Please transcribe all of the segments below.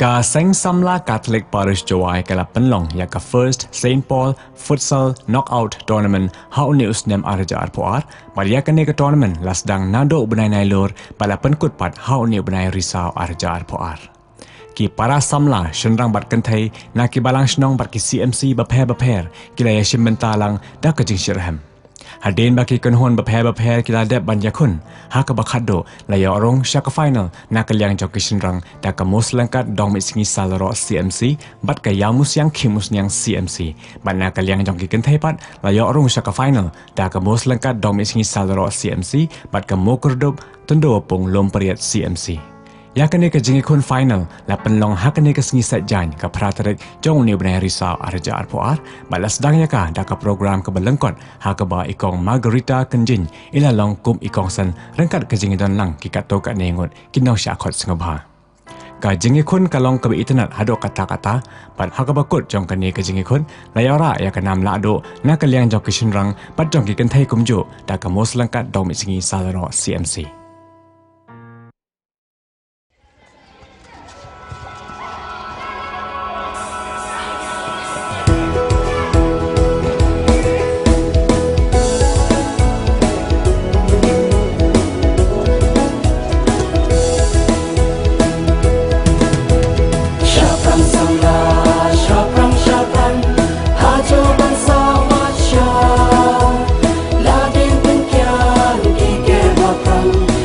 Ka seng samla Catholic Parish Joai kala penlong ya ka First Saint Paul Futsal Knockout Tournament hau news nem arja arpoar maria kane ka tournament lasdang nado benai nailor pala penkut pat hau ni benai risau arja arpoar ki para samla shenrang bat kanthai na ki balang shnong bat ki CMC bapher kila ya shimmentalang da ka jing shirham Hadin baki kenhon bapher kila dep banjakun haka bakado laya orong shaka final na kalyang jokishin rang da ka mus langkat dong misingi salaro CMC bat ka yamus yang kimus yang CMC bat na kalyang jongki kenthai pat laya orong shaka final da ka mus langkat dong misingi salaro CMC bat ka mokurdup tendo pung lomperiat CMC Ya kene ka jingi kun final la penlong ha kene ka singi satjan ka pratarek jong ni benai risau arja arpoar balas dang ya ka da ka program ka belengkot ha ka ba ikong Margarita Kenjin ila long kum ikong san rengkat ka jingi don lang ki kato ka nengot kinau syakot sengabha ka jingi kun kalong ka internet hado kata-kata pat ha ka bakut jong kene ka jingi kun la yara ya ka nam la do na ka liang jok kishin rang pat jong ki kenthai kumjo da ka mos langkat dong mi singi salaro CMC From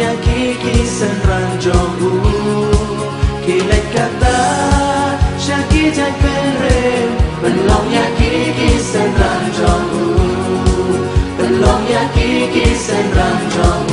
ya kiki senran jogu kilek kata syaki jai pere belong ya kiki senran jogu belong ya kiki senran jogu